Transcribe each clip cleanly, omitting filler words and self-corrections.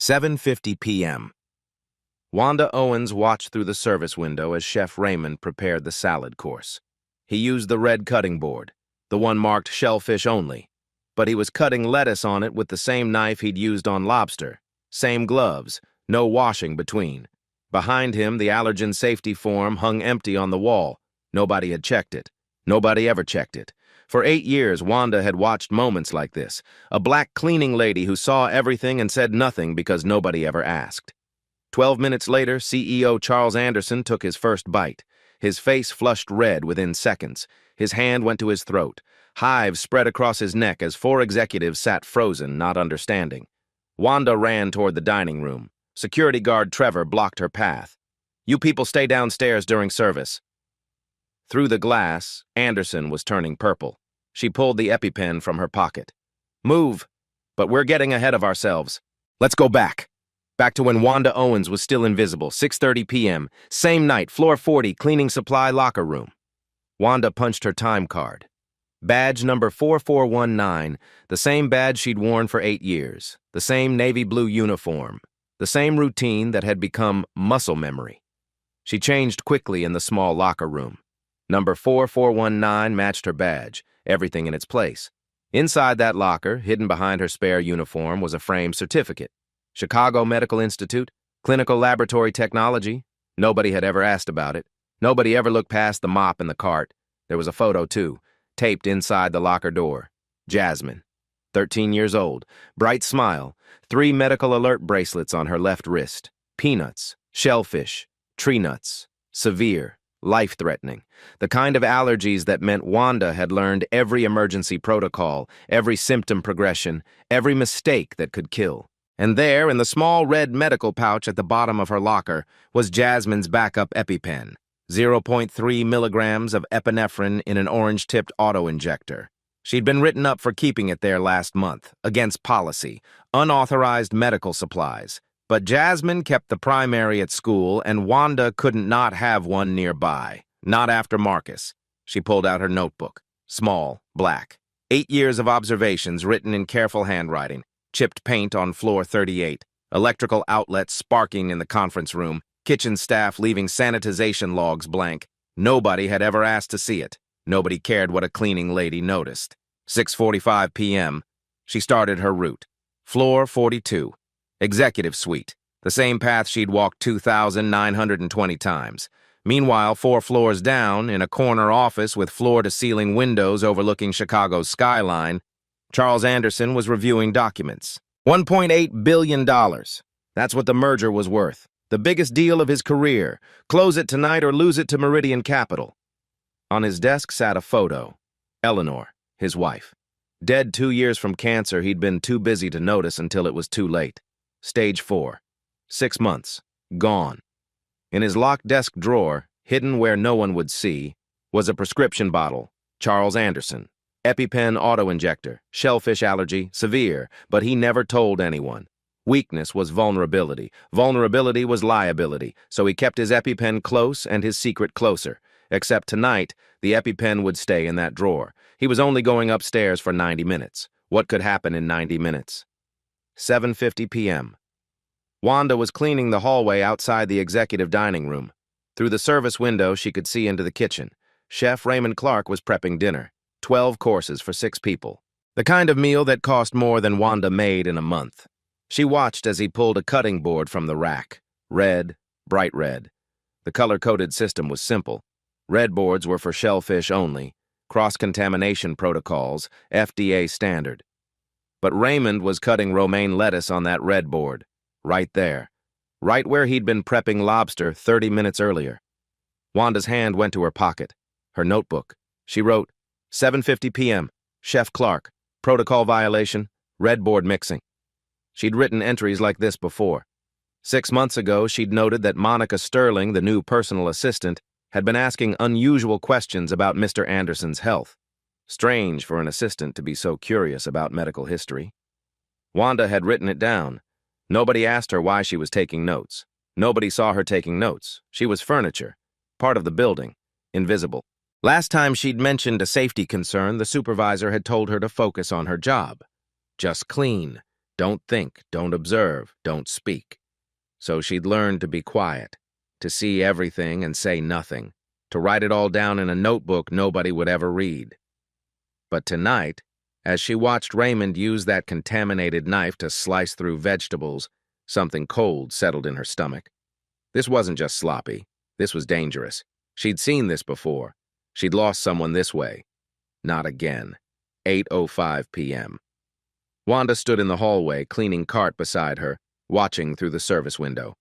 7:50 p.m. Wanda Owens watched through the service window as Chef Raymond prepared the salad course. He used the red cutting board, the one marked shellfish only, but he was cutting lettuce on it with the same knife he'd used on lobster, same gloves, no washing between. Behind him, the allergen safety form hung empty on the wall. Nobody had checked it. Nobody ever checked it. For 8 years, Wanda had watched moments like this, a black cleaning lady who saw everything and said nothing because nobody ever asked. 12 minutes later, CEO Charles Anderson took his first bite. His face flushed red within seconds. His hand went to his throat. Hives spread across his neck as 4 executives sat frozen, not understanding. Wanda ran toward the dining room. Security guard Trevor blocked her path. "You people stay downstairs during service." Through the glass, Anderson was turning purple. She pulled the EpiPen from her pocket. "Move, but we're getting ahead of ourselves. Let's go back." Back to when Wanda Owens was still invisible, 6:30 p.m., same night, floor 40, cleaning supply locker room. Wanda punched her time card. Badge number 4419, the same badge she'd worn for 8 years, the same navy blue uniform, the same routine that had become muscle memory. She changed quickly in the small locker room. Number 4419 matched her badge, everything in its place. Inside that locker, hidden behind her spare uniform, was a framed certificate. Chicago Medical Institute, Clinical Laboratory Technology. Nobody had ever asked about it. Nobody ever looked past the mop in the cart. There was a photo, too, taped inside the locker door. Jasmine, 13 years old, bright smile, 3 medical alert bracelets on her left wrist. Peanuts, shellfish, tree nuts, severe, life-threatening. The kind of allergies that meant Wanda had learned every emergency protocol, every symptom progression, every mistake that could kill. And there, in the small red medical pouch at the bottom of her locker, was Jasmine's backup EpiPen, 0.3 milligrams of epinephrine in an orange-tipped auto-injector. She'd been written up for keeping it there last month, against policy, unauthorized medical supplies. But Jasmine kept the primary at school, and Wanda couldn't not have one nearby. Not after Marcus. She pulled out her notebook. Small, black. 8 years of observations written in careful handwriting. Chipped paint on floor 38. Electrical outlets sparking in the conference room. Kitchen staff leaving sanitization logs blank. Nobody had ever asked to see it. Nobody cared what a cleaning lady noticed. 6:45 p.m. She started her route. Floor 42. Executive suite, the same path she'd walked 2,920 times. Meanwhile, 4 floors down, in a corner office with floor-to-ceiling windows overlooking Chicago's skyline, Charles Anderson was reviewing documents. $1.8 billion. That's what the merger was worth. The biggest deal of his career. Close it tonight or lose it to Meridian Capital. On his desk sat a photo. Eleanor, his wife. Dead 2 years from cancer, he'd been too busy to notice until it was too late. Stage 4. 6 months. Gone. In his locked desk drawer, hidden where no one would see, was a prescription bottle. Charles Anderson. EpiPen auto-injector. Shellfish allergy. Severe. But he never told anyone. Weakness was vulnerability. Vulnerability was liability. So he kept his EpiPen close and his secret closer. Except tonight, the EpiPen would stay in that drawer. He was only going upstairs for 90 minutes. What could happen in 90 minutes? 7:50 p.m. Wanda was cleaning the hallway outside the executive dining room. Through the service window, she could see into the kitchen. Chef Raymond Clark was prepping dinner. 12 courses for 6 people. The kind of meal that cost more than Wanda made in a month. She watched as he pulled a cutting board from the rack. Red, bright red. The color-coded system was simple. Red boards were for shellfish only. Cross-contamination protocols, FDA standard. But Raymond was cutting romaine lettuce on that red board, right there, right where he'd been prepping lobster 30 minutes earlier. Wanda's hand went to her pocket, her notebook. She wrote, 7:50 p.m., Chef Clark, protocol violation, red board mixing. She'd written entries like this before. 6 months ago, she'd noted that Monica Sterling, the new personal assistant, had been asking unusual questions about Mr. Anderson's health. Strange for an assistant to be so curious about medical history. Wanda had written it down. Nobody asked her why she was taking notes. Nobody saw her taking notes. She was furniture, part of the building, invisible. Last time she'd mentioned a safety concern, the supervisor had told her to focus on her job. Just clean. Don't think, don't observe, don't speak. So she'd learned to be quiet, to see everything and say nothing, to write it all down in a notebook nobody would ever read. But tonight, as she watched Raymond use that contaminated knife to slice through vegetables, something cold settled in her stomach. This wasn't just sloppy. This was dangerous. She'd seen this before. She'd lost someone this way. Not again. 8:05 p.m. Wanda stood in the hallway, cleaning cart beside her, watching through the service window.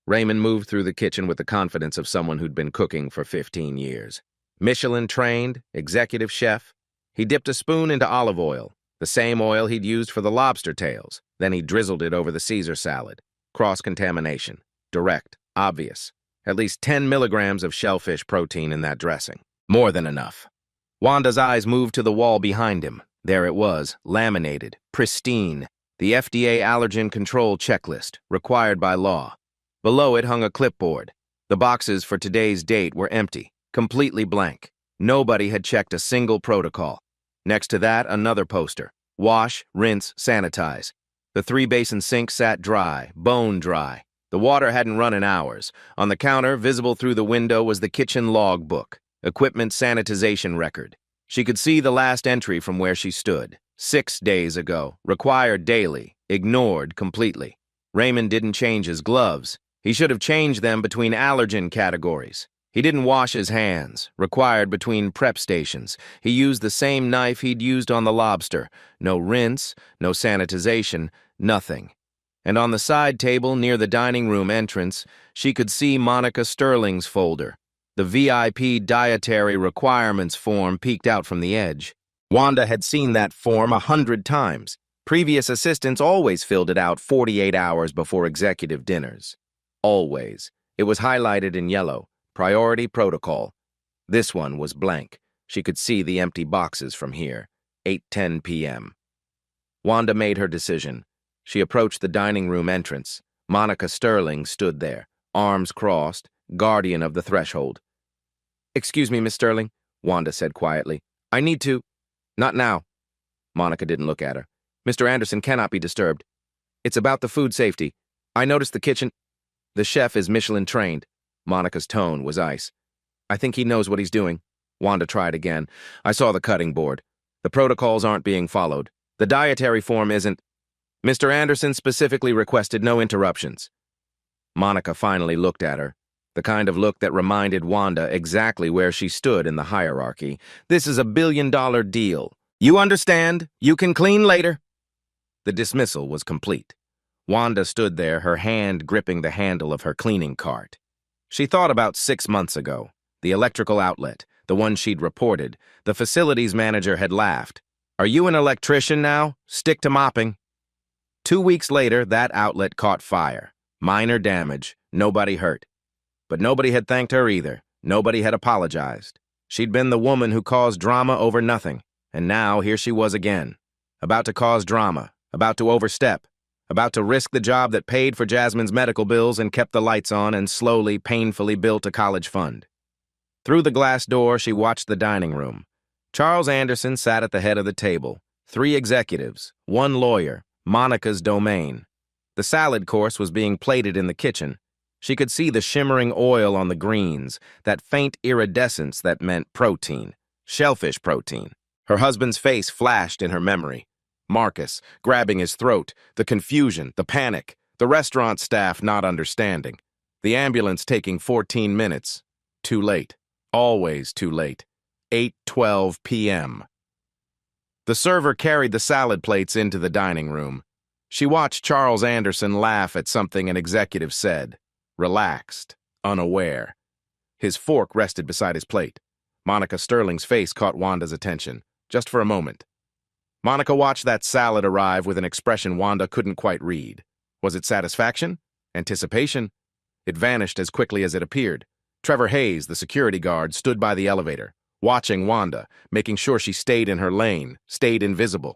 Raymond moved through the kitchen with the confidence of someone who'd been cooking for 15 years. Michelin-trained, executive chef. He dipped a spoon into olive oil, the same oil he'd used for the lobster tails. Then he drizzled it over the Caesar salad. Cross-contamination. Direct. Obvious. At least 10 milligrams of shellfish protein in that dressing. More than enough. Wanda's eyes moved to the wall behind him. There it was, laminated, pristine. The FDA allergen control checklist, required by law. Below it hung a clipboard. The boxes for today's date were empty, completely blank. Nobody had checked a single protocol. Next to that, another poster. Wash, rinse, sanitize. The 3-basin sink sat dry, bone dry. The water hadn't run in hours. On the counter, visible through the window, was the kitchen log book, equipment sanitization record. She could see the last entry from where she stood. 6 days ago, required daily, ignored completely. Raymond didn't change his gloves. He should have changed them between allergen categories. He didn't wash his hands, required between prep stations. He used the same knife he'd used on the lobster. No rinse, no sanitization, nothing. And on the side table near the dining room entrance, she could see Monica Sterling's folder. The VIP dietary requirements form peeked out from the edge. Wanda had seen that form 100 times. Previous assistants always filled it out 48 hours before executive dinners. Always. It was highlighted in yellow. Priority protocol. This one was blank. She could see the empty boxes from here. 8:10 p.m. Wanda made her decision. She approached the dining room entrance. Monica Sterling stood there, arms crossed, guardian of the threshold. "Excuse me, Miss Sterling," Wanda said quietly. "I need to—" "Not now." Monica didn't look at her. "Mr. Anderson cannot be disturbed. It's about the food safety. I noticed the kitchen—" "The chef is Michelin-trained." Monica's tone was ice. "I think he knows what he's doing." Wanda tried again. "I saw the cutting board. The protocols aren't being followed. The dietary form isn't—" "Mr. Anderson specifically requested no interruptions." Monica finally looked at her, the kind of look that reminded Wanda exactly where she stood in the hierarchy. "This is a billion-dollar deal. You understand? You can clean later." The dismissal was complete. Wanda stood there, her hand gripping the handle of her cleaning cart. She thought about 6 months ago. The electrical outlet, the one she'd reported. The facilities manager had laughed. "Are you an electrician now? Stick to mopping." 2 weeks later, that outlet caught fire. Minor damage, nobody hurt. But nobody had thanked her either. Nobody had apologized. She'd been the woman who caused drama over nothing. And now here she was again. About to cause drama, about to overstep, about to risk the job that paid for Jasmine's medical bills and kept the lights on and slowly, painfully built a college fund. Through the glass door, she watched the dining room. Charles Anderson sat at the head of the table. 3 executives, 1 lawyer, Monica's domain. The salad course was being plated in the kitchen. She could see the shimmering oil on the greens, that faint iridescence that meant protein, shellfish protein. Her husband's face flashed in her memory. Marcus, grabbing his throat, the confusion, the panic, the restaurant staff not understanding. The ambulance taking 14 minutes. Too late. Always too late. 8:12 p.m. The server carried the salad plates into the dining room. She watched Charles Anderson laugh at something an executive said. Relaxed, unaware. His fork rested beside his plate. Monica Sterling's face caught Wanda's attention, just for a moment. Monica watched that salad arrive with an expression Wanda couldn't quite read. Was it satisfaction? Anticipation? It vanished as quickly as it appeared. Trevor Hayes, the security guard, stood by the elevator, watching Wanda, making sure she stayed in her lane, stayed invisible.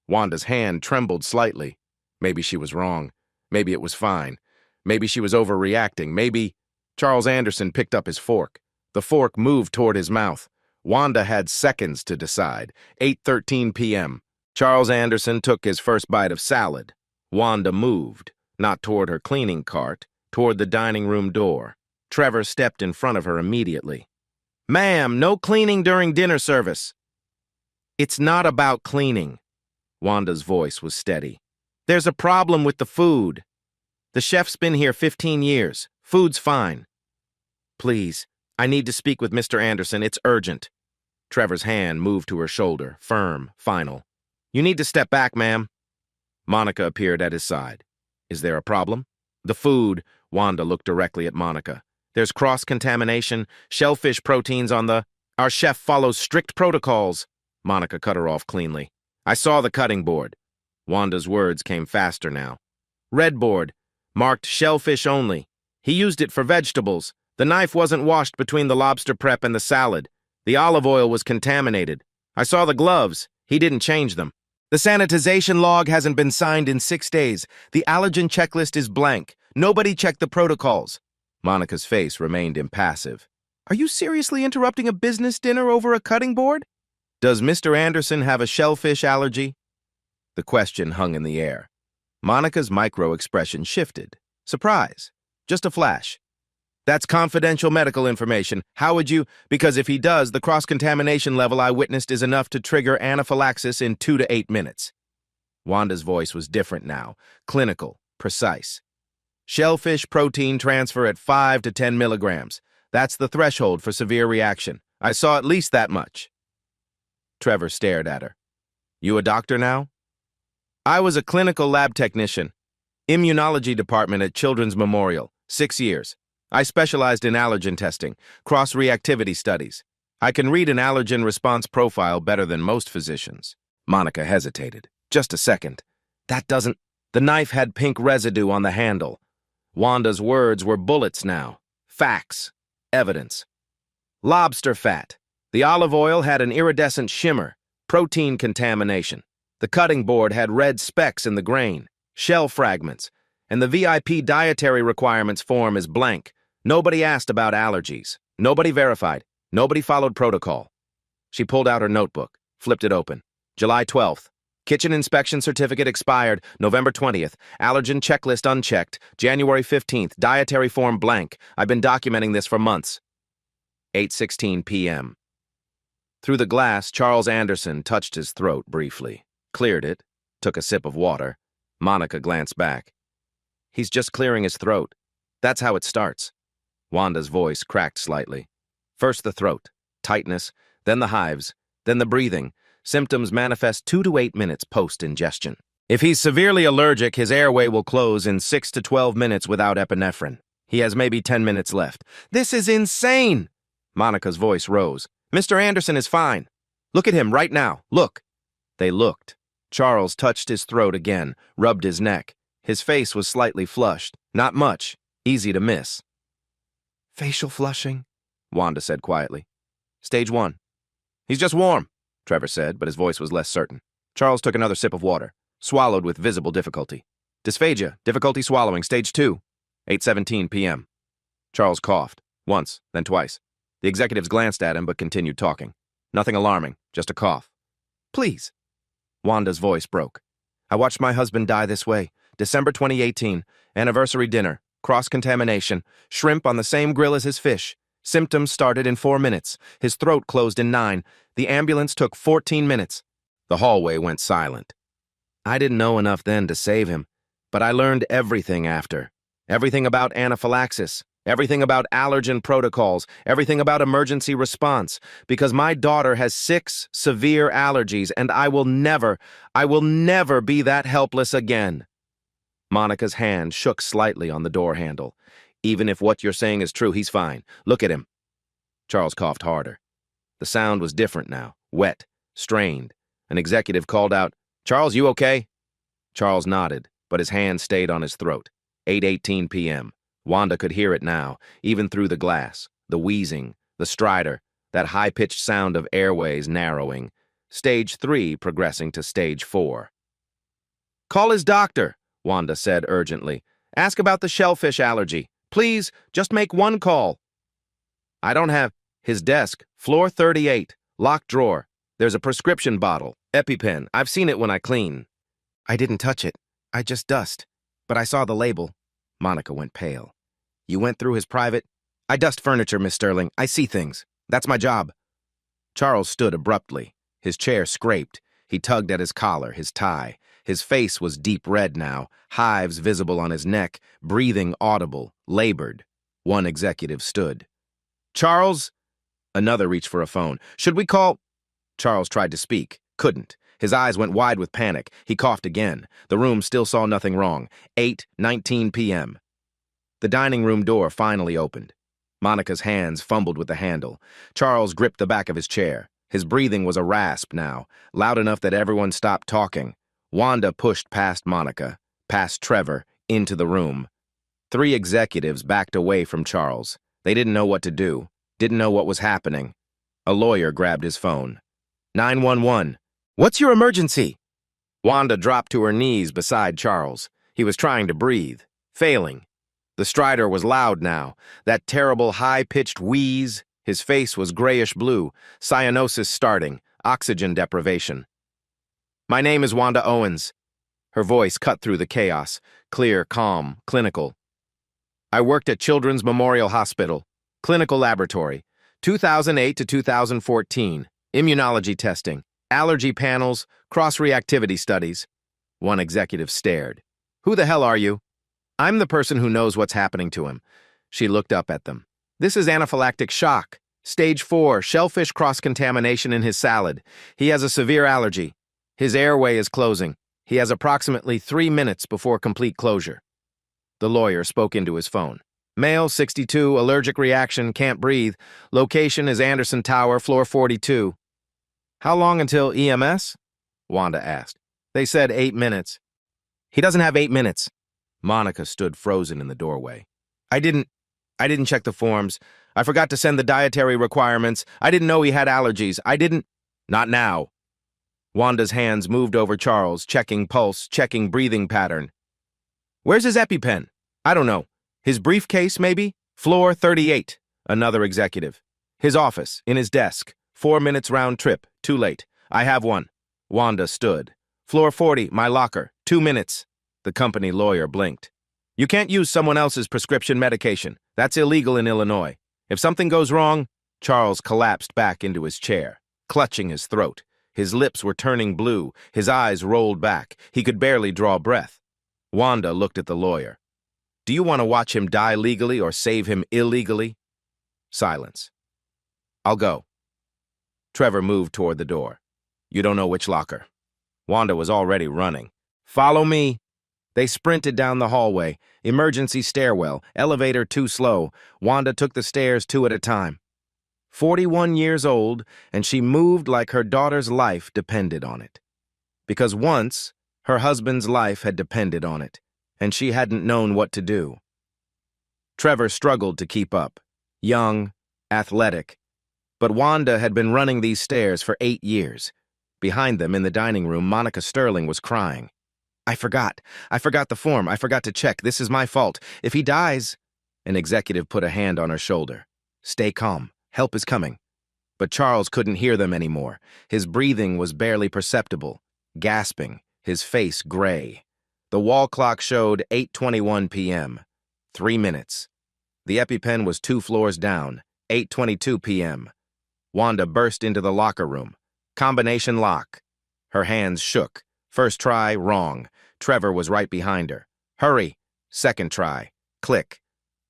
Wanda's hand trembled slightly. Maybe she was wrong. Maybe it was fine. Maybe she was overreacting. Maybe... Charles Anderson picked up his fork. The fork moved toward his mouth. Wanda had seconds to decide. 8:13 p.m. Charles Anderson took his first bite of salad. Wanda moved, not toward her cleaning cart, toward the dining room door. Trevor stepped in front of her immediately. "Ma'am, no cleaning during dinner service." "It's not about cleaning." Wanda's voice was steady. "There's a problem with the food. The chef's been here 15 years. Food's fine." "Please, I need to speak with Mr. Anderson. It's urgent." Trevor's hand moved to her shoulder, firm, final. "You need to step back, ma'am." Monica appeared at his side. "Is there a problem?" "The food." Wanda looked directly at Monica. "There's cross-contamination, shellfish proteins on the... Our chef follows strict protocols." Monica cut her off cleanly. "I saw the cutting board." Wanda's words came faster now. "Red board, marked shellfish only. He used it for vegetables. The knife wasn't washed between the lobster prep and the salad. The olive oil was contaminated. I saw the gloves. He didn't change them. The sanitization log hasn't been signed in 6 days. The allergen checklist is blank. Nobody checked the protocols." Monica's face remained impassive. "Are you seriously interrupting a business dinner over a cutting board? Does Mr. Anderson have a shellfish allergy?" The question hung in the air. Monica's micro-expression shifted. Surprise. Just a flash. "That's confidential medical information. How would you... Because if he does, the cross-contamination level I witnessed is enough to trigger anaphylaxis in 2 to 8 minutes. Wanda's voice was different now, clinical, precise. "Shellfish protein transfer at 5 to 10 milligrams. That's the threshold for severe reaction. I saw at least that much." Trevor stared at her. "You a doctor now?" "I was a clinical lab technician. Immunology department at Children's Memorial, 6 years. I specialized in allergen testing, cross-reactivity studies. I can read an allergen response profile better than most physicians." Monica hesitated. "Just a second. That doesn't..." The knife had pink residue on the handle. Wanda's words were bullets now. Facts. Evidence. "Lobster fat. The olive oil had an iridescent shimmer. Protein contamination. The cutting board had red specks in the grain. Shell fragments. And the VIP dietary requirements form is blank. Nobody asked about allergies. Nobody verified. Nobody followed protocol." She pulled out her notebook, flipped it open. "July 12th. Kitchen inspection certificate expired. November 20th. Allergen checklist unchecked. January 15th. Dietary form blank. I've been documenting this for months." 8:16 p.m. Through the glass, Charles Anderson touched his throat briefly, cleared it, took a sip of water. Monica glanced back. "He's just clearing his throat. That's how it starts." Wanda's voice cracked slightly. "First the throat, tightness, then the hives, then the breathing. Symptoms manifest 2 to 8 minutes post-ingestion. If he's severely allergic, his airway will close in 6 to 12 minutes without epinephrine. He has maybe 10 minutes left." "This is insane!" Monica's voice rose. "Mr. Anderson is fine. Look at him right now. Look." They looked. Charles touched his throat again, rubbed his neck. His face was slightly flushed. Not much. Easy to miss. "Facial flushing," Wanda said quietly. "Stage 1. "He's just warm," Trevor said, but his voice was less certain. Charles took another sip of water, swallowed with visible difficulty. "Dysphagia, difficulty swallowing, stage 2. 8:17 p.m. Charles coughed, once, then twice. The executives glanced at him but continued talking. Nothing alarming, just a cough. "Please." Wanda's voice broke. "I watched my husband die this way. December 2018, anniversary dinner, cross-contamination, shrimp on the same grill as his fish. Symptoms started in 4 minutes. His throat closed in 9. The ambulance took 14 minutes. The hallway went silent. "I didn't know enough then to save him, but I learned everything after. Everything about anaphylaxis, everything about allergen protocols, everything about emergency response, because my daughter has 6 severe allergies, and I will never be that helpless again." Monica's hand shook slightly on the door handle. "Even if what you're saying is true, he's fine. Look at him." Charles coughed harder. The sound was different now, wet, strained. An executive called out, "Charles, you okay?" Charles nodded, but his hand stayed on his throat. 8:18 p.m. Wanda could hear it now, even through the glass. The wheezing, the stridor, that high-pitched sound of airways narrowing. Stage 3 progressing to stage 4. "Call his doctor," Wanda said urgently. "Ask about the shellfish allergy. Please, just make one call." "I don't have..." "His desk, floor 38, locked drawer. There's a prescription bottle, EpiPen. I've seen it when I clean." "I didn't touch it. I just dust. But I saw the label. Monica went pale. You went through his private? I dust furniture, Miss Sterling. I see things. That's my job. Charles stood abruptly. His chair scraped. He tugged at his collar, his tie. His face was deep red now, hives visible on his neck, breathing audible, labored. One executive stood. Charles? Another reached for a phone. Should we call? Charles tried to speak. Couldn't. His eyes went wide with panic. He coughed again. The room still saw nothing wrong. 8:19 p.m. The dining room door finally opened. Monica's hands fumbled with the handle. Charles gripped the back of his chair. His breathing was a rasp now, loud enough that everyone stopped talking. Wanda pushed past Monica, past Trevor, into the room. 3 executives backed away from Charles. They didn't know what to do, didn't know what was happening. A lawyer grabbed his phone. 911. What's your emergency? Wanda dropped to her knees beside Charles. He was trying to breathe, failing. The stridor was loud now, that terrible high-pitched wheeze. His face was grayish-blue, cyanosis starting, oxygen deprivation. My name is Wanda Owens. Her voice cut through the chaos, clear, calm, clinical. I worked at Children's Memorial Hospital, clinical laboratory, 2008 to 2014, immunology testing, allergy panels, cross-reactivity studies. One executive stared. Who the hell are you? I'm the person who knows what's happening to him. She looked up at them. This is anaphylactic shock. Stage 4, shellfish cross-contamination in his salad. He has a severe allergy. His airway is closing. He has approximately 3 minutes before complete closure. The lawyer spoke into his phone. Male, 62, allergic reaction, can't breathe. Location is Anderson Tower, floor 42. How long until EMS? Wanda asked. They said 8 minutes. He doesn't have 8 minutes. Monica stood frozen in the doorway. I didn't check the forms. I forgot to send the dietary requirements. I didn't know he had allergies. Not now. Wanda's hands moved over Charles, checking pulse, checking breathing pattern. Where's his EpiPen? I don't know. His briefcase, maybe? Floor 38. Another executive. His office, in his desk. 4 minutes round trip. Too late. I have one. Wanda stood. Floor 40, my locker. 2 minutes. The company lawyer blinked. You can't use someone else's prescription medication. That's illegal in Illinois. If something goes wrong, Charles collapsed back into his chair, clutching his throat. His lips were turning blue, his eyes rolled back. He could barely draw breath. Wanda looked at the lawyer. Do you want to watch him die legally or save him illegally? Silence. I'll go. Trevor moved toward the door. You don't know which locker. Wanda was already running. Follow me. They sprinted down the hallway. Emergency stairwell, elevator too slow. Wanda took the stairs 2 at a time. 41 years old, and she moved like her daughter's life depended on it. Because once, her husband's life had depended on it, and she hadn't known what to do. Trevor struggled to keep up. Young, athletic. But Wanda had been running these stairs for 8 years. Behind them, in the dining room, Monica Sterling was crying. I forgot the form. I forgot to check. This is my fault. If he dies... An executive put a hand on her shoulder. Stay calm. Help is coming. But Charles couldn't hear them anymore. His breathing was barely perceptible, gasping, his face gray. The wall clock showed 8:21 p.m. 3 minutes. The EpiPen was 2 floors down, 8:22 p.m. Wanda burst into the locker room. Combination lock. Her hands shook. First try, wrong. Trevor was right behind her. Hurry. Second try. Click.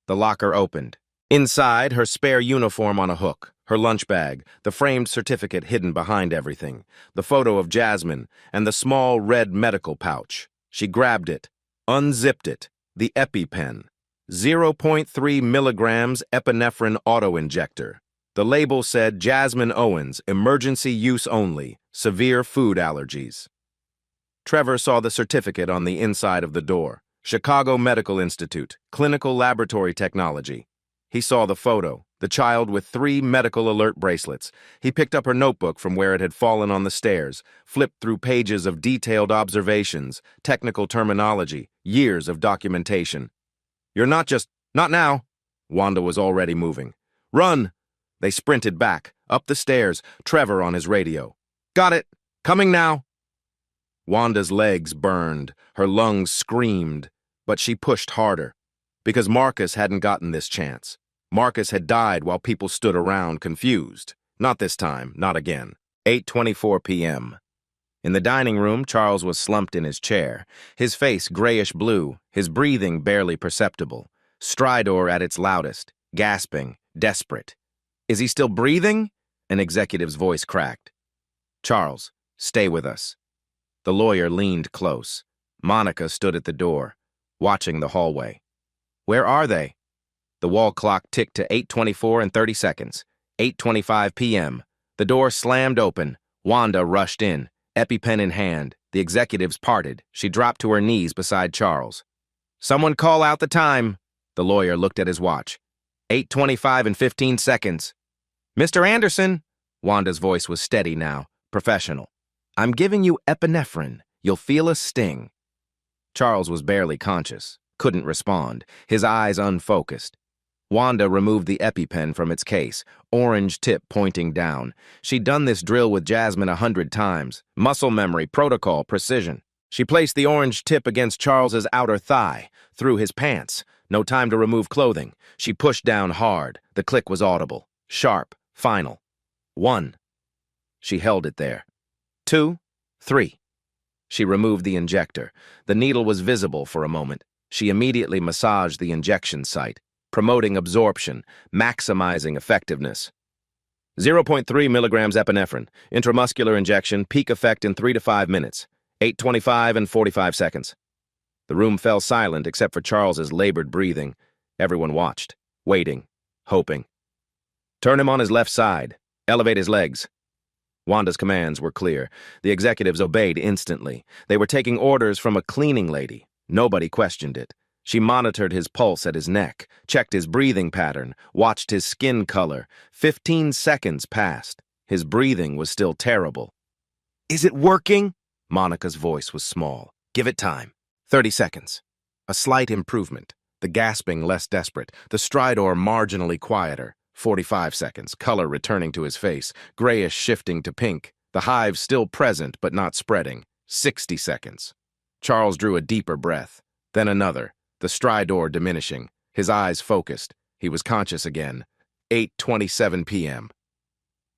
The locker opened. Inside, her spare uniform on a hook, her lunch bag, the framed certificate hidden behind everything, the photo of Jasmine, and the small red medical pouch. She grabbed it, unzipped it, the EpiPen. 0.3 milligrams epinephrine auto-injector. The label said Jasmine Owens, emergency use only, severe food allergies. Trevor saw the certificate on the inside of the door. Chicago Medical Institute, Clinical Laboratory Technology. He saw the photo, the child with 3 medical alert bracelets. He picked up her notebook from where it had fallen on the stairs, flipped through pages of detailed observations, technical terminology, years of documentation. Not now. Wanda was already moving. Run! They sprinted back, up the stairs, Trevor on his radio. Got it! Coming now! Wanda's legs burned, her lungs screamed, but she pushed harder. Because Marcus hadn't gotten this chance. Marcus had died while people stood around confused. Not this time, not again. 8:24 p.m. In the dining room, Charles was slumped in his chair, his face grayish-blue, his breathing barely perceptible. Stridor at its loudest, gasping, desperate. "Is he still breathing?" An executive's voice cracked. "Charles, stay with us." The lawyer leaned close. Monica stood at the door, watching the hallway. "Where are they?" The wall clock ticked to 8:24 and 30 seconds. 8:25 p.m. The door slammed open. Wanda rushed in, EpiPen in hand. The executives parted. She dropped to her knees beside Charles. "Someone call out the time." The lawyer looked at his watch. 8:25 and 15 seconds. "Mr. Anderson," Wanda's voice was steady now, professional. "I'm giving you epinephrine. You'll feel a sting." Charles was barely conscious, couldn't respond, his eyes unfocused. Wanda removed the EpiPen from its case, orange tip pointing down. She'd done this drill with Jasmine 100 times. Muscle memory, protocol, precision. She placed the orange tip against Charles's outer thigh, through his pants. No time to remove clothing. She pushed down hard. The click was audible, sharp, final. 1. She held it there. 2, 3. She removed the injector. The needle was visible for a moment. She immediately massaged the injection site, promoting absorption, maximizing effectiveness. 0.3 milligrams epinephrine, intramuscular injection, peak effect in 3 to 5 minutes, 8:25 and 45 seconds. The room fell silent except for Charles's labored breathing. Everyone watched, waiting, hoping. "Turn him on his left side. Elevate his legs." Wanda's commands were clear. The executives obeyed instantly. They were taking orders from a cleaning lady. Nobody questioned it. She monitored his pulse at his neck, checked his breathing pattern, watched his skin color. 15 seconds passed. His breathing was still terrible. "Is it working?" Monica's voice was small. "Give it time. 30 seconds. A slight improvement. The gasping less desperate. The stridor marginally quieter. 45 seconds. Color returning to his face. Grayish shifting to pink. The hive still present but not spreading. 60 seconds. Charles drew a deeper breath. Then another. The stridor diminishing, his eyes focused. He was conscious again. 8:27 p.m.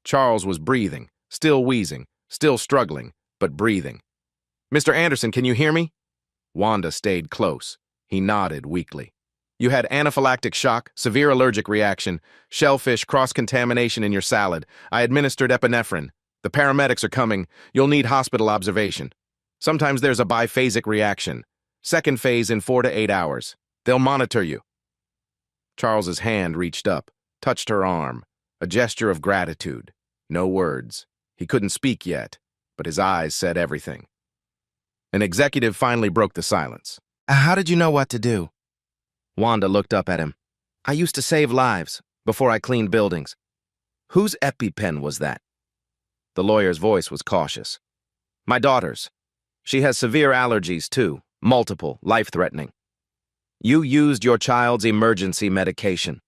Charles was breathing, still wheezing, still struggling, but breathing. "Mr. Anderson, can you hear me?" Wanda stayed close. He nodded weakly. "You had anaphylactic shock, severe allergic reaction, shellfish cross-contamination in your salad. I administered epinephrine. The paramedics are coming. You'll need hospital observation. Sometimes there's a biphasic reaction. Second phase in 4 to 8 hours. They'll monitor you." Charles's hand reached up, touched her arm, a gesture of gratitude. No words. He couldn't speak yet, but his eyes said everything. An executive finally broke the silence. "How did you know what to do?" Wanda looked up at him. "I used to save lives before I cleaned buildings." "Whose EpiPen was that?" The lawyer's voice was cautious. "My daughter's. She has severe allergies, too. Multiple, life-threatening. You used your child's emergency medication."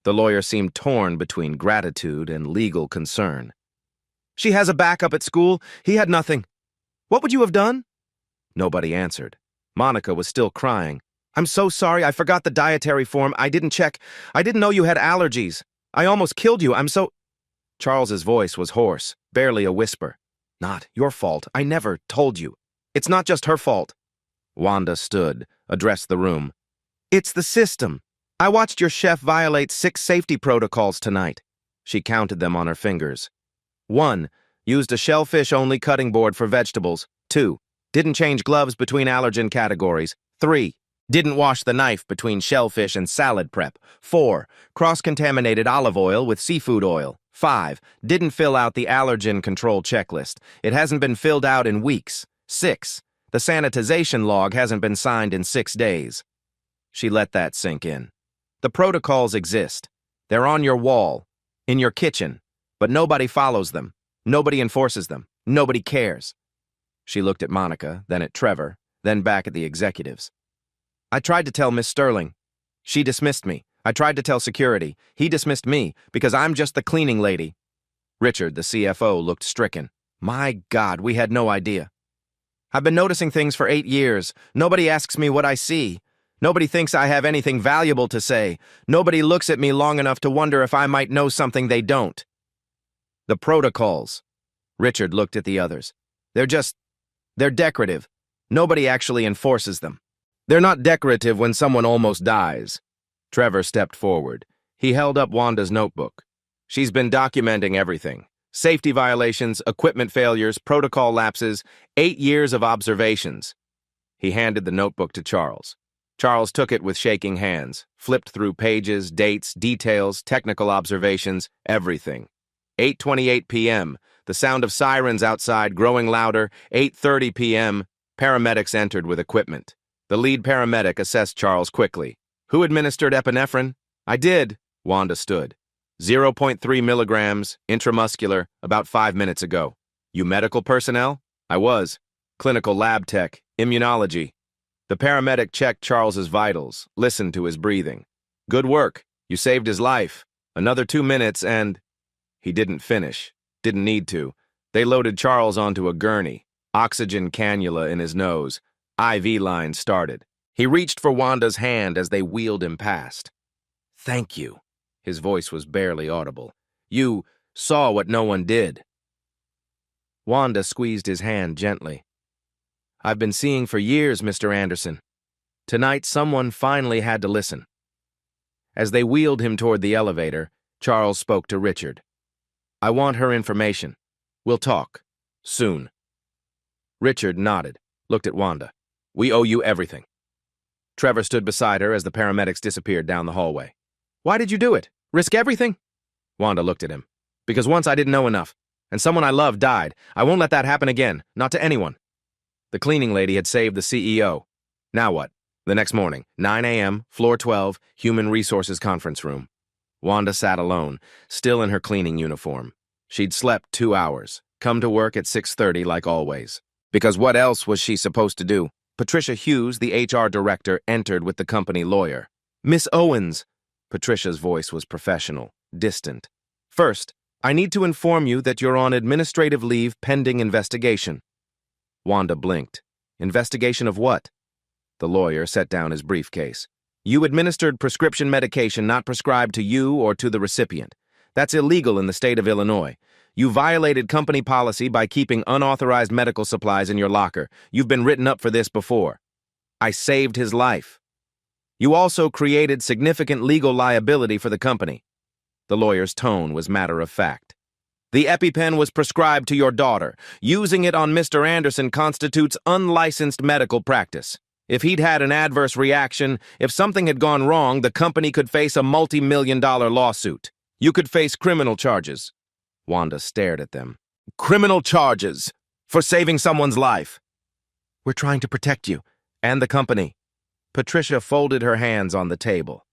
The lawyer seemed torn between gratitude and legal concern. "She has a backup at school. He had nothing. What would you have done?" Nobody answered. Monica was still crying. "I'm so sorry. I forgot the dietary form. I didn't check. I didn't know you had allergies. I almost killed you. I'm so—" Charles's voice was hoarse, barely a whisper. "Not your fault. I never told you. It's not just her fault." Wanda stood, addressed the room. "It's the system. I watched your chef violate 6 safety protocols tonight." She counted them on her fingers. 1. Used a shellfish-only cutting board for vegetables. 2. Didn't change gloves between allergen categories. 3. Didn't wash the knife between shellfish and salad prep. 4. Cross-contaminated olive oil with seafood oil. 5. Didn't fill out the allergen control checklist. It hasn't been filled out in weeks. 6. The sanitization log hasn't been signed in 6 days. She let that sink in. The protocols exist. They're on your wall, in your kitchen, but nobody follows them. Nobody enforces them. Nobody cares. She looked at Monica, then at Trevor, then back at the executives. "I tried to tell Miss Sterling. She dismissed me. I tried to tell security. He dismissed me because I'm just the cleaning lady." Richard, the CFO, looked stricken. "My God, we had no idea." I've been noticing things for 8 years. Nobody asks me what I see. Nobody thinks I have anything valuable to say. Nobody looks at me long enough to wonder if I might know something they don't. The protocols. Richard looked at the others. They're decorative. Nobody actually enforces them. They're not decorative when someone almost dies. Trevor stepped forward. He held up Wanda's notebook. She's been documenting everything. Safety violations, equipment failures, protocol lapses, 8 years of observations. He handed the notebook to Charles. Charles took it with shaking hands, flipped through pages, dates, details, technical observations, everything. 8:28 p.m., the sound of sirens outside growing louder. 8:30 p.m., paramedics entered with equipment. The lead paramedic assessed Charles quickly. Who administered epinephrine? I did. Wanda stood. 0.3 milligrams, intramuscular, about 5 minutes ago. You medical personnel? I was. Clinical lab tech, immunology. The paramedic checked Charles's vitals, listened to his breathing. Good work. You saved his life. Another 2 minutes and... He didn't finish. Didn't need to. They loaded Charles onto a gurney. Oxygen cannula in his nose. IV line started. He reached for Wanda's hand as they wheeled him past. Thank you. His voice was barely audible. You saw what no one did. Wanda squeezed his hand gently. I've been seeing for years, Mr. Anderson. Tonight, someone finally had to listen. As they wheeled him toward the elevator, Charles spoke to Richard. I want her information. We'll talk. Soon. Richard nodded, looked at Wanda. We owe you everything. Trevor stood beside her as the paramedics disappeared down the hallway. Why did you do it? Risk everything? Wanda looked at him. Because once I didn't know enough, and someone I loved died. I won't let that happen again, not to anyone. The cleaning lady had saved the CEO. Now what? The next morning, 9 a.m., floor 12, Human Resources Conference Room. Wanda sat alone, still in her cleaning uniform. She'd slept 2 hours, come to work at 6:30 like always. Because what else was she supposed to do? Patricia Hughes, the HR director, entered with the company lawyer. Miss Owens. Patricia's voice was professional, distant. First, I need to inform you that you're on administrative leave pending investigation. Wanda blinked. Investigation of what? The lawyer set down his briefcase. You administered prescription medication not prescribed to you or to the recipient. That's illegal in the state of Illinois. You violated company policy by keeping unauthorized medical supplies in your locker. You've been written up for this before. I saved his life. You also created significant legal liability for the company. The lawyer's tone was matter-of-fact. The EpiPen was prescribed to your daughter. Using it on Mr. Anderson constitutes unlicensed medical practice. If he'd had an adverse reaction, if something had gone wrong, the company could face a multi-million-dollar lawsuit. You could face criminal charges. Wanda stared at them. Criminal charges for saving someone's life. We're trying to protect you and the company. Patricia folded her hands on the table.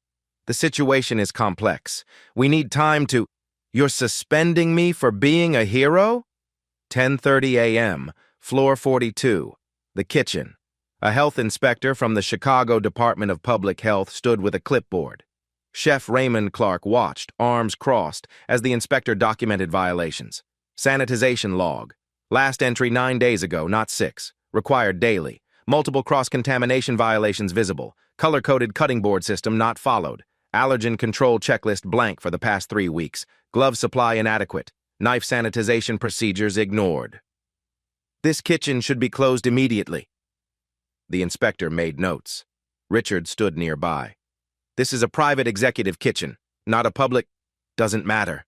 The situation is complex. We need time to... You're suspending me for being a hero? 10:30 a.m., floor 42, the kitchen. A health inspector from the Chicago Department of Public Health stood with a clipboard. Chef Raymond Clark watched, arms crossed, as the inspector documented violations. Sanitization log. Last entry 9 days ago, not 6. Required daily. Multiple cross-contamination violations visible. Color-coded cutting board system not followed. Allergen control checklist blank for the past 3 weeks. Glove supply inadequate. Knife sanitization procedures ignored. This kitchen should be closed immediately. The inspector made notes. Richard stood nearby. This is a private executive kitchen, not a public... Doesn't matter.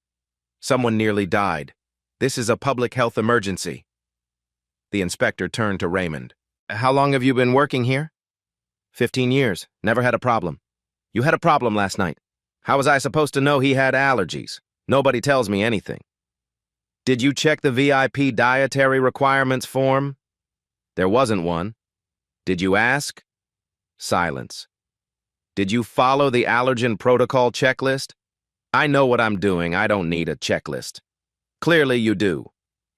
Someone nearly died. This is a public health emergency. The inspector turned to Raymond. How long have you been working here? 15 years. Never had a problem. You had a problem last night. How was I supposed to know he had allergies? Nobody tells me anything. Did you check the VIP dietary requirements form? There wasn't one. Did you ask? Silence. Did you follow the allergen protocol checklist? I know what I'm doing. I don't need a checklist. Clearly you do.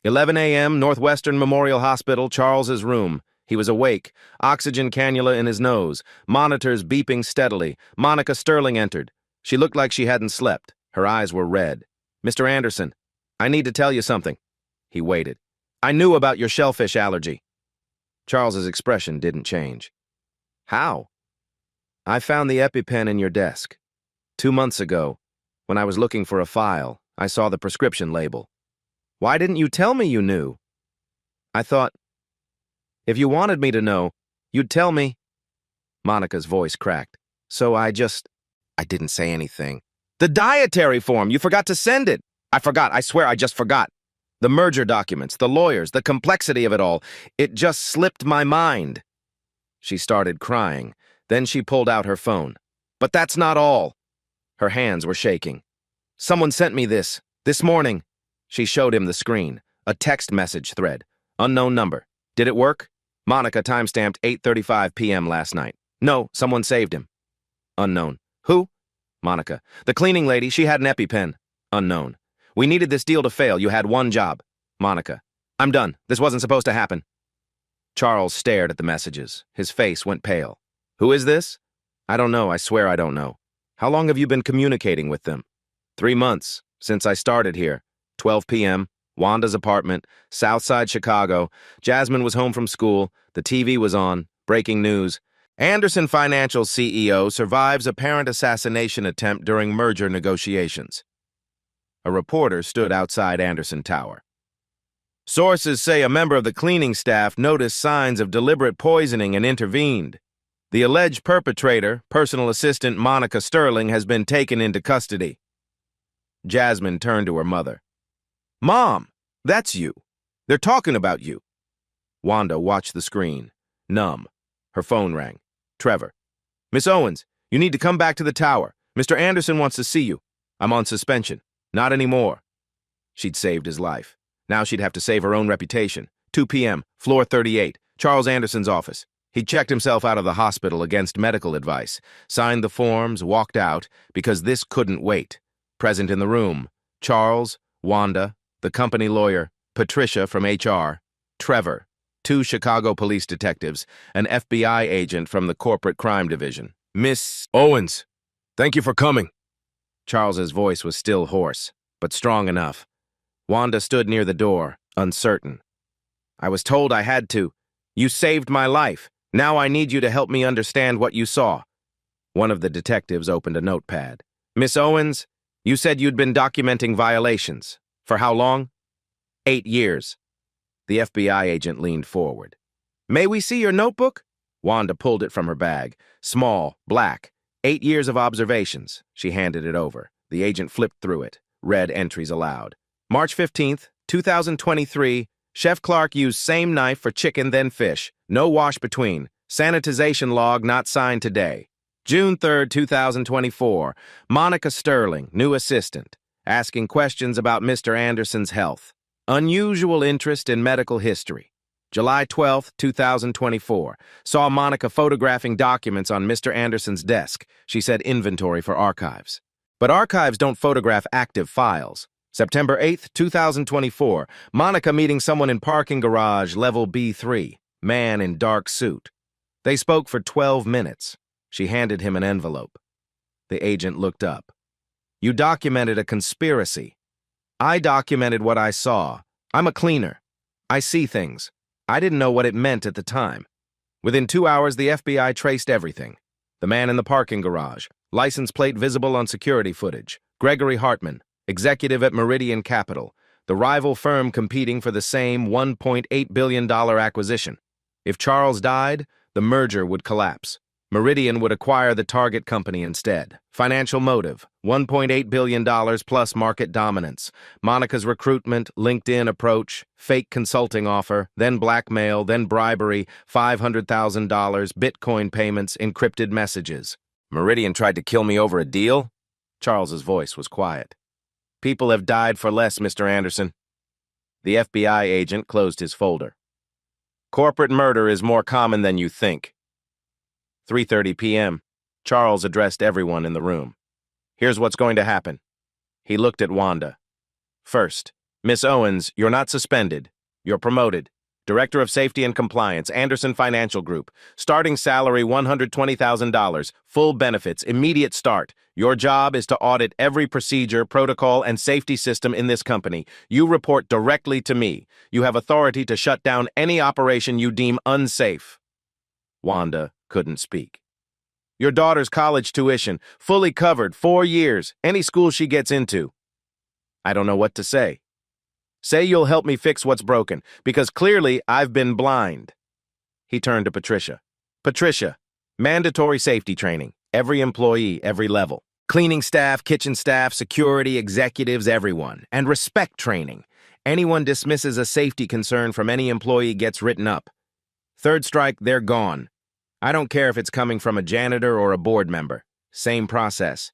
11 a.m., Northwestern Memorial Hospital, Charles's room. He was awake, oxygen cannula in his nose, monitors beeping steadily. Monica Sterling entered. She looked like she hadn't slept. Her eyes were red. Mr. Anderson, I need to tell you something. He waited. I knew about your shellfish allergy. Charles's expression didn't change. How? I found the EpiPen in your desk. 2 months ago, when I was looking for a file, I saw the prescription label. Why didn't you tell me you knew? I thought, if you wanted me to know, you'd tell me. Monica's voice cracked. So I didn't say anything. The dietary form, you forgot to send it. I forgot, I swear I just forgot. The merger documents, the lawyers, the complexity of it all, it just slipped my mind. She started crying. Then she pulled out her phone. But that's not all. Her hands were shaking. Someone sent me this morning. She showed him the screen, a text message thread. Unknown number. Did it work? Monica timestamped 8:35 p.m. last night. No, someone saved him. Unknown. Who? Monica. The cleaning lady, she had an EpiPen. Unknown. We needed this deal to fail. You had one job. Monica. I'm done. This wasn't supposed to happen. Charles stared at the messages. His face went pale. Who is this? I don't know. I swear I don't know. How long have you been communicating with them? 3 months, since I started here. 12 p.m., Wanda's apartment, Southside Chicago. Jasmine was home from school. The TV was on. Breaking news. Anderson Financial CEO survives apparent assassination attempt during merger negotiations. A reporter stood outside Anderson Tower. Sources say a member of the cleaning staff noticed signs of deliberate poisoning and intervened. The alleged perpetrator, personal assistant Monica Sterling, has been taken into custody. Jasmine turned to her mother. Mom, that's you. They're talking about you. Wanda watched the screen, numb. Her phone rang. Trevor. Miss Owens, you need to come back to the tower. Mr. Anderson wants to see you. I'm on suspension. Not anymore. She'd saved his life. Now she'd have to save her own reputation. 2 p.m., floor 38, Charles Anderson's office. He checked himself out of the hospital against medical advice, signed the forms, walked out, because this couldn't wait. Present in the room, Charles, Wanda, the company lawyer, Patricia from HR, Trevor, 2 Chicago police detectives, an FBI agent from the corporate crime division. Miss Owens, thank you for coming. Charles's voice was still hoarse, but strong enough. Wanda stood near the door, uncertain. I was told I had to. You saved my life. Now I need you to help me understand what you saw. One of the detectives opened a notepad. Miss Owens, you said you'd been documenting violations. For how long? 8 years. The FBI agent leaned forward. May we see your notebook? Wanda pulled it from her bag. Small, black. 8 years of observations. She handed it over. The agent flipped through it. Read entries aloud. March 15th, 2023. Chef Clark used same knife for chicken then fish. No wash between. Sanitization log not signed today. June 3rd, 2024. Monica Sterling, new assistant. Asking questions about Mr. Anderson's health. Unusual interest in medical history. July 12th, 2024. Saw Monica photographing documents on Mr. Anderson's desk. She said inventory for archives. But archives don't photograph active files. September 8th, 2024. Monica meeting someone in parking garage, level B3. Man in dark suit. They spoke for 12 minutes. She handed him an envelope. The agent looked up. You documented a conspiracy. I documented what I saw. I'm a cleaner. I see things. I didn't know what it meant at the time. Within 2 hours, the FBI traced everything. The man in the parking garage. License plate visible on security footage. Gregory Hartman, executive at Meridian Capital, the rival firm competing for the same $1.8 billion acquisition. If Charles died, the merger would collapse. Meridian would acquire the target company instead. Financial motive, $1.8 billion plus market dominance. Monica's recruitment, LinkedIn approach, fake consulting offer, then blackmail, then bribery, $500,000, Bitcoin payments, encrypted messages. Meridian tried to kill me over a deal? Charles's voice was quiet. People have died for less, Mr. Anderson. The FBI agent closed his folder. Corporate murder is more common than you think. 3:30 p.m. Charles addressed everyone in the room. Here's what's going to happen. He looked at Wanda. First, Miss Owens, you're not suspended. You're promoted. Director of Safety and Compliance, Anderson Financial Group. Starting salary $120,000. Full benefits, immediate start. Your job is to audit every procedure, protocol, and safety system in this company. You report directly to me. You have authority to shut down any operation you deem unsafe. Wanda couldn't speak. Your daughter's college tuition, fully covered, 4 years, any school she gets into. I don't know what to say. Say you'll help me fix what's broken, because clearly I've been blind. He turned to Patricia. Patricia, mandatory safety training. Every employee, every level. Cleaning staff, kitchen staff, security, executives, everyone. And respect training. Anyone dismisses a safety concern from any employee gets written up. Third strike, they're gone. I don't care if it's coming from a janitor or a board member. Same process.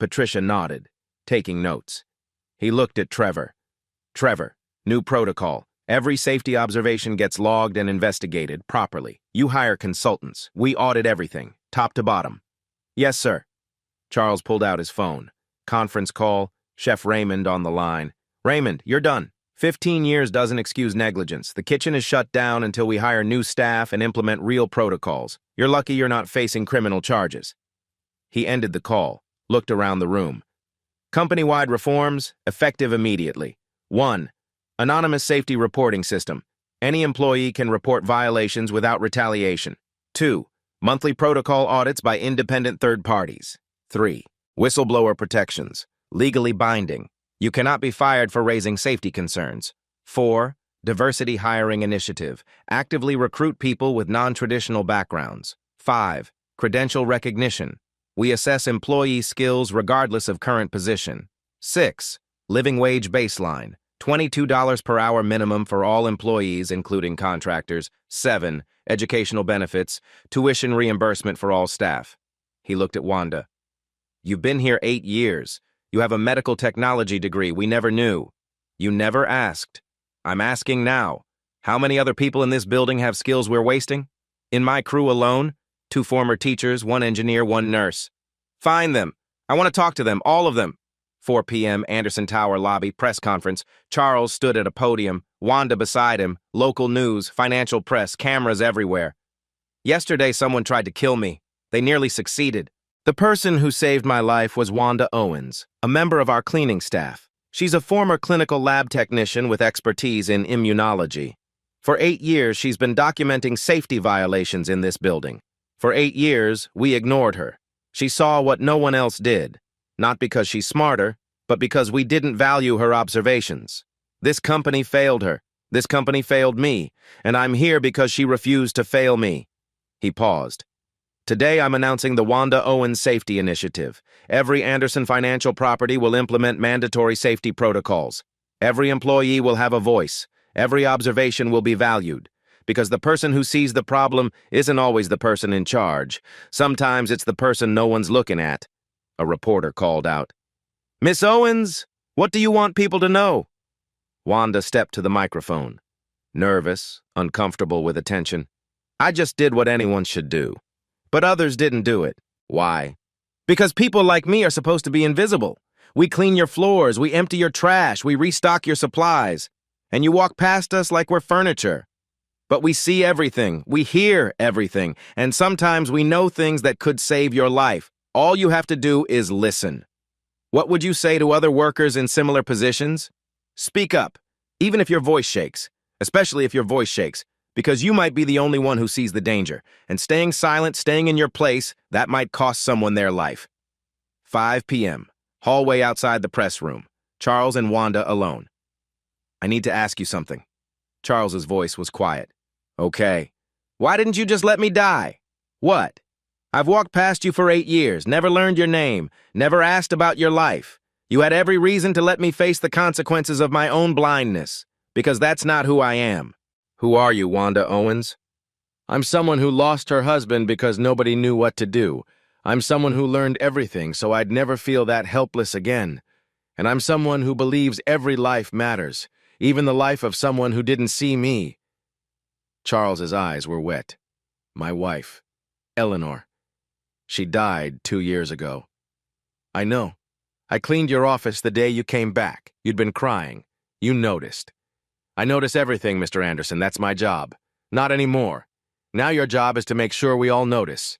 Patricia nodded, taking notes. He looked at Trevor. Trevor, new protocol. Every safety observation gets logged and investigated properly. You hire consultants. We audit everything, top to bottom. Yes, sir. Charles pulled out his phone. Conference call, Chef Raymond on the line. Raymond, you're done. 15 years doesn't excuse negligence. The kitchen is shut down until we hire new staff and implement real protocols. You're lucky you're not facing criminal charges. He ended the call, looked around the room. Company-wide reforms, effective immediately. 1. Anonymous safety reporting system. Any employee can report violations without retaliation. 2. Monthly protocol audits by independent third parties. 3. Whistleblower protections. Legally binding. You cannot be fired for raising safety concerns. 4. Diversity hiring initiative. Actively recruit people with non-traditional backgrounds. 5. Credential recognition. We assess employee skills regardless of current position. 6. Living wage baseline. $22 per hour minimum for all employees, including contractors. 7. Educational benefits. Tuition reimbursement for all staff. He looked at Wanda. You've been here 8 years. You have a medical technology degree we never knew. You never asked. I'm asking now. How many other people in this building have skills we're wasting? In my crew alone, 2 former teachers, 1 engineer, 1 nurse. Find them. I want to talk to them, all of them. 4 p.m., Anderson Tower lobby, press conference. Charles stood at a podium, Wanda beside him, local news, financial press, cameras everywhere. Yesterday, someone tried to kill me. They nearly succeeded. The person who saved my life was Wanda Owens, a member of our cleaning staff. She's a former clinical lab technician with expertise in immunology. For 8 years, she's been documenting safety violations in this building. For 8 years, we ignored her. She saw what no one else did. Not because she's smarter, but because we didn't value her observations. This company failed her. This company failed me. And I'm here because she refused to fail me. He paused. Today, I'm announcing the Wanda Owens Safety Initiative. Every Anderson Financial property will implement mandatory safety protocols. Every employee will have a voice. Every observation will be valued. Because the person who sees the problem isn't always the person in charge. Sometimes it's the person no one's looking at. A reporter called out. Miss Owens, what do you want people to know? Wanda stepped to the microphone. Nervous, uncomfortable with attention. I just did what anyone should do. But others didn't do it. Why? Because people like me are supposed to be invisible. We clean your floors, we empty your trash, we restock your supplies. And you walk past us like we're furniture. But we see everything, we hear everything, and sometimes we know things that could save your life. All you have to do is listen. What would you say to other workers in similar positions? Speak up, even if your voice shakes, especially if your voice shakes, because you might be the only one who sees the danger, and staying silent, staying in your place, that might cost someone their life. 5 p.m., hallway outside the press room, Charles and Wanda alone. I need to ask you something. Charles's voice was quiet. Okay. Why didn't you just let me die? What? I've walked past you for 8 years, never learned your name, never asked about your life. You had every reason to let me face the consequences of my own blindness, because that's not who I am. Who are you, Wanda Owens? I'm someone who lost her husband because nobody knew what to do. I'm someone who learned everything so I'd never feel that helpless again. And I'm someone who believes every life matters, even the life of someone who didn't see me. Charles's eyes were wet. My wife, Eleanor. She died 2 years ago. I know. I cleaned your office the day you came back. You'd been crying. You noticed. I notice everything, Mr. Anderson. That's my job. Not anymore. Now your job is to make sure we all notice.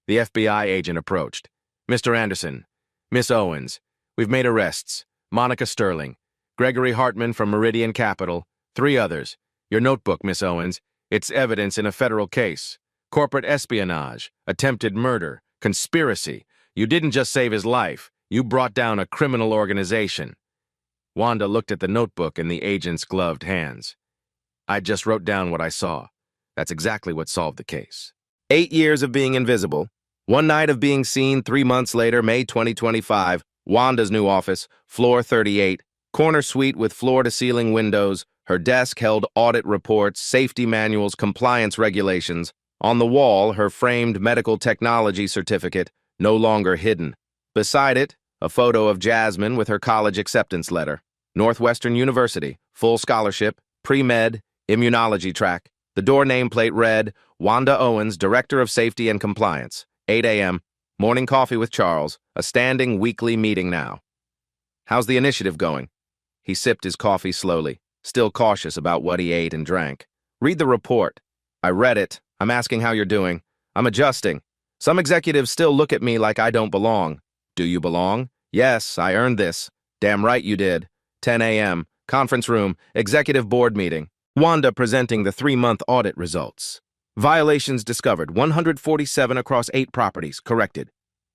The FBI agent approached. Mr. Anderson, Miss Owens, we've made arrests. Monica Sterling, Gregory Hartman from Meridian Capital, 3 others. Your notebook, Miss Owens. It's evidence in a federal case. Corporate espionage, attempted murder, conspiracy. You didn't just save his life. You brought down a criminal organization. Wanda looked at the notebook in the agent's gloved hands. I just wrote down what I saw. That's exactly what solved the case. 8 years of being invisible. One night of being seen 3 months later, May 2025, Wanda's new office, floor 38, corner suite with floor-to-ceiling windows. Her desk held audit reports, safety manuals, compliance regulations. On the wall, her framed medical technology certificate, no longer hidden. Beside it, a photo of Jasmine with her college acceptance letter. Northwestern University, full scholarship, pre-med, immunology track. The door nameplate read, Wanda Owens, Director of Safety and Compliance. 8 a.m., morning coffee with Charles, a standing weekly meeting now. How's the initiative going? He sipped his coffee slowly, still cautious about what he ate and drank. Read the report. I read it. I'm asking how you're doing. I'm adjusting. Some executives still look at me like I don't belong. Do you belong? Yes, I earned this. Damn right you did. 10 a.m., conference room, executive board meeting. Wanda presenting the 3-month audit results. Violations discovered, 147 across 8 properties, corrected.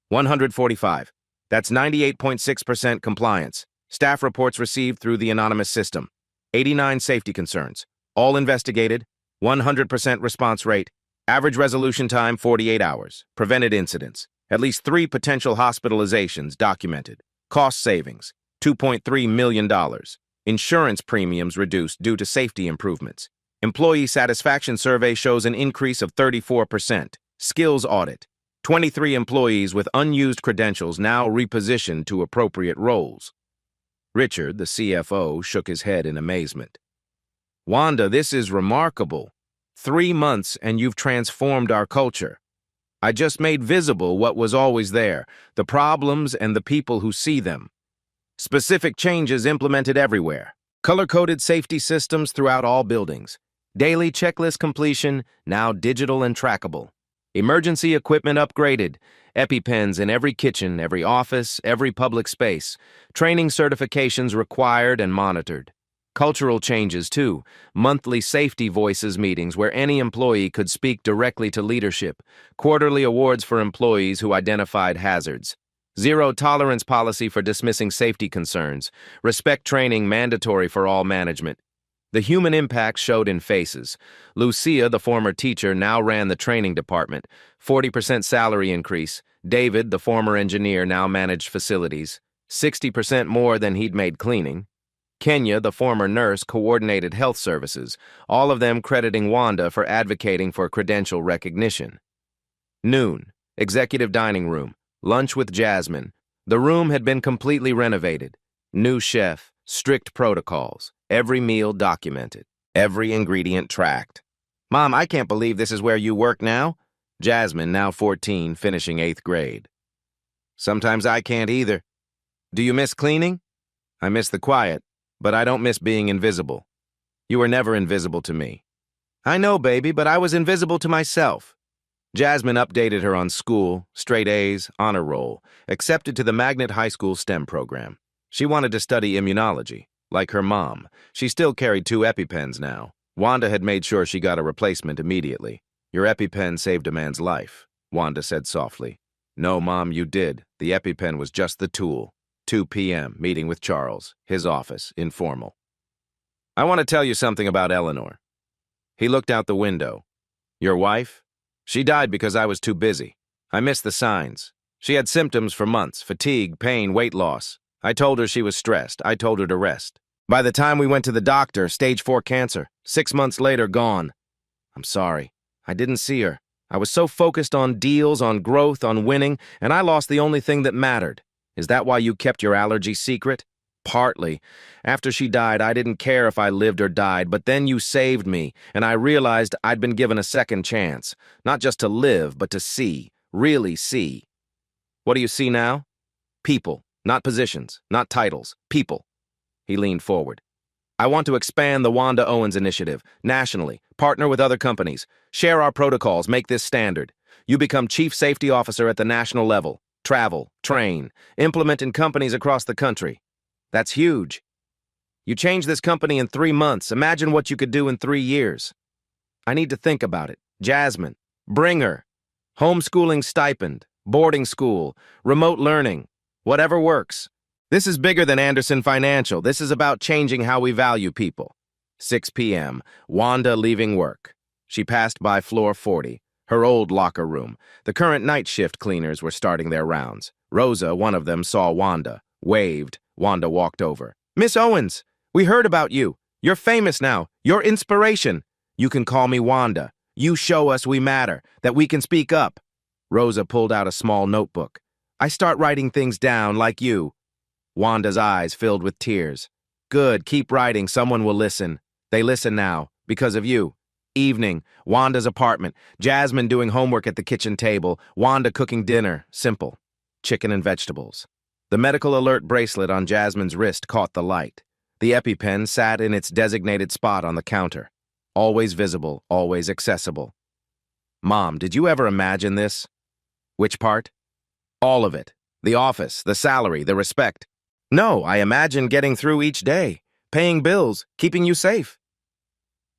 145. That's 98.6% compliance. Staff reports received through the anonymous system. 89 safety concerns. All investigated. 100% response rate. Average resolution time, 48 hours. Prevented incidents. At least 3 potential hospitalizations documented. Cost savings, $2.3 million. Insurance premiums reduced due to safety improvements. Employee satisfaction survey shows an increase of 34%. Skills audit. 23 employees with unused credentials now repositioned to appropriate roles. Richard, the CFO, shook his head in amazement. Wanda, this is remarkable. 3 months and you've transformed our culture. I just made visible what was always there, the problems and the people who see them. Specific changes implemented everywhere. Color-coded safety systems throughout all buildings. Daily checklist completion, now digital and trackable. Emergency equipment upgraded. EpiPens in every kitchen, every office, every public space. Training certifications required and monitored. Cultural changes, too. Monthly safety voices meetings where any employee could speak directly to leadership. Quarterly awards for employees who identified hazards. Zero tolerance policy for dismissing safety concerns. Respect training mandatory for all management. The human impact showed in faces. Lucia, the former teacher, now ran the training department. 40% salary increase. David, the former engineer, now managed facilities. 60% more than he'd made cleaning. Kenya, the former nurse, coordinated health services, all of them crediting Wanda for advocating for credential recognition. Noon, executive dining room, lunch with Jasmine. The room had been completely renovated. New chef, strict protocols, every meal documented, every ingredient tracked. Mom, I can't believe this is where you work now. Jasmine, now 14, finishing 8th grade. Sometimes I can't either. Do you miss cleaning? I miss the quiet. But I don't miss being invisible. You were never invisible to me. I know, baby, but I was invisible to myself. Jasmine updated her on school, straight A's, honor roll, accepted to the Magnet High School STEM program. She wanted to study immunology, like her mom. She still carried 2 EpiPens now. Wanda had made sure she got a replacement immediately. Your EpiPen saved a man's life, Wanda said softly. No, Mom, you did. The EpiPen was just the tool. 2 p.m., meeting with Charles, his office, informal. I want to tell you something about Eleanor. He looked out the window. Your wife? She died because I was too busy. I missed the signs. She had symptoms for months, fatigue, pain, weight loss. I told her she was stressed. I told her to rest. By the time we went to the doctor, stage 4 cancer. 6 months later, gone. I'm sorry. I didn't see her. I was so focused on deals, on growth, on winning, and I lost the only thing that mattered. Is that why you kept your allergy secret? Partly. After she died, I didn't care if I lived or died, but then you saved me, and I realized I'd been given a second chance. Not just to live, but to see. Really see. What do you see now? People. Not positions. Not titles. People. He leaned forward. I want to expand the Wanda Owens initiative nationally, partner with other companies, share our protocols, make this standard. You become Chief Safety Officer at the national level, travel, train, implement in companies across the country. That's huge. You change this company in 3 months. Imagine what you could do in 3 years. I need to think about it. Jasmine, bring her. Homeschooling stipend, boarding school, remote learning, whatever works. This is bigger than Anderson Financial. This is about changing how we value people. 6 p.m., Wanda leaving work. She passed by floor 40, her old locker room. The current night shift cleaners were starting their rounds. Rosa, one of them, saw Wanda, waved. Wanda walked over. Miss Owens, we heard about you. You're famous now. You're inspiration. You can call me Wanda. You show us we matter, that we can speak up. Rosa pulled out a small notebook. I start writing things down like you. Wanda's eyes filled with tears. Good, keep writing, someone will listen. They listen now, because of you. Evening, Wanda's apartment, Jasmine doing homework at the kitchen table, Wanda cooking dinner, simple, chicken and vegetables. The medical alert bracelet on Jasmine's wrist caught the light. The EpiPen sat in its designated spot on the counter. Always visible, always accessible. Mom, did you ever imagine this? Which part? All of it. The office, the salary, the respect. No, I imagine getting through each day, paying bills, keeping you safe.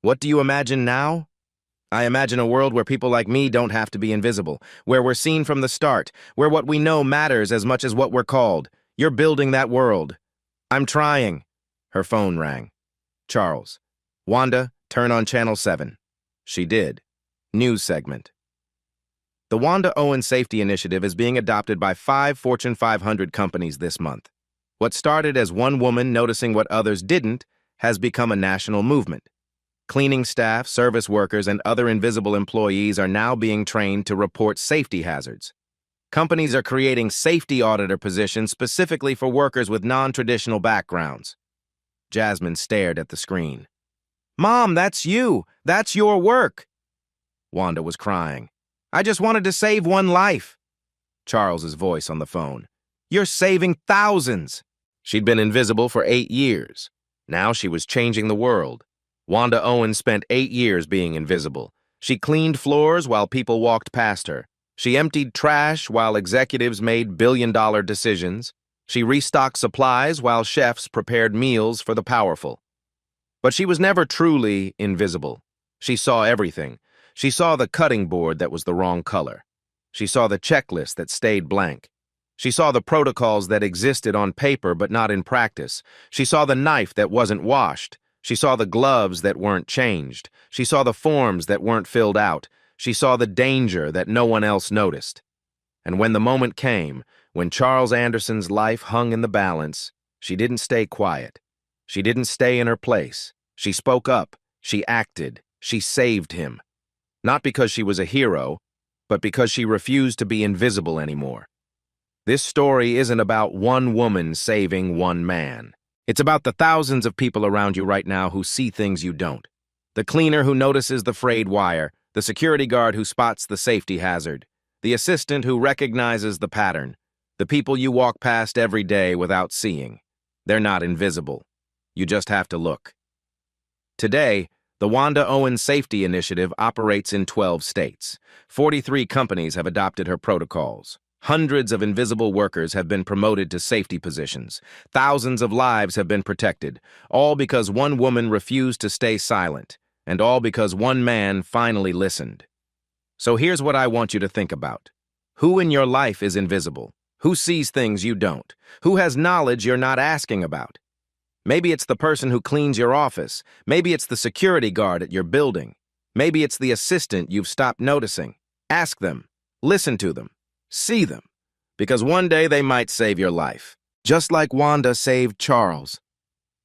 What do you imagine now? I imagine a world where people like me don't have to be invisible, where we're seen from the start, where what we know matters as much as what we're called. You're building that world. I'm trying. Her phone rang. Charles. Wanda, turn on Channel 7. She did. News segment. The Wanda Owens Safety Initiative is being adopted by 5 Fortune 500 companies this month. What started as one woman noticing what others didn't has become a national movement. Cleaning staff, service workers, and other invisible employees are now being trained to report safety hazards. Companies are creating safety auditor positions specifically for workers with non-traditional backgrounds. Jasmine stared at the screen. Mom, that's you. That's your work. Wanda was crying. I just wanted to save one life. Charles's voice on the phone. You're saving thousands. She'd been invisible for 8 years. Now she was changing the world. Wanda Owens spent 8 years being invisible. She cleaned floors while people walked past her. She emptied trash while executives made billion-dollar decisions. She restocked supplies while chefs prepared meals for the powerful. But she was never truly invisible. She saw everything. She saw the cutting board that was the wrong color. She saw the checklist that stayed blank. She saw the protocols that existed on paper but not in practice. She saw the knife that wasn't washed. She saw the gloves that weren't changed. She saw the forms that weren't filled out. She saw the danger that no one else noticed. And when the moment came, when Charles Anderson's life hung in the balance, she didn't stay quiet. She didn't stay in her place. She spoke up. She acted. She saved him. Not because she was a hero, but because she refused to be invisible anymore. This story isn't about one woman saving one man. It's about the thousands of people around you right now who see things you don't. The cleaner who notices the frayed wire, the security guard who spots the safety hazard, the assistant who recognizes the pattern, the people you walk past every day without seeing. They're not invisible. You just have to look. Today, the Wanda Owens Safety Initiative operates in 12 states. 43 companies have adopted her protocols. Hundreds of invisible workers have been promoted to safety positions. Thousands of lives have been protected, all because one woman refused to stay silent, and all because one man finally listened. So here's what I want you to think about. Who in your life is invisible? Who sees things you don't? Who has knowledge you're not asking about? Maybe it's the person who cleans your office. Maybe it's the security guard at your building. Maybe it's the assistant you've stopped noticing. Ask them. Listen to them. See them, because one day they might save your life, just like Wanda saved Charles.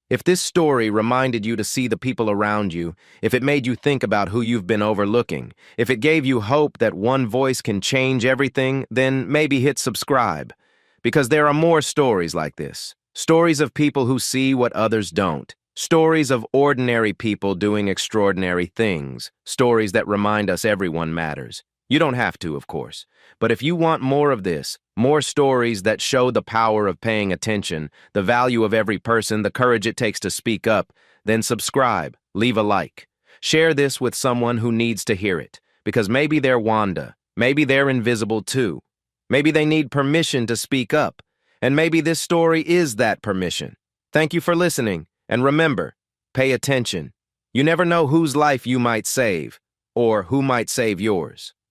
If this story reminded you to see the people around you, if it made you think about who you've been overlooking, if it gave you hope that one voice can change everything, then maybe hit subscribe, because there are more stories like this. Stories of people who see what others don't. Stories of ordinary people doing extraordinary things. Stories that remind us everyone matters. You don't have to, of course. But if you want more of this, more stories that show the power of paying attention, the value of every person, the courage it takes to speak up, Then subscribe, leave a like. Share this with someone who needs to hear it, because maybe they're Wanda, maybe they're invisible too. Maybe they need permission to speak up, and maybe this story is that permission. Thank you for listening, and remember, pay attention. You never know whose life you might save, or who might save yours.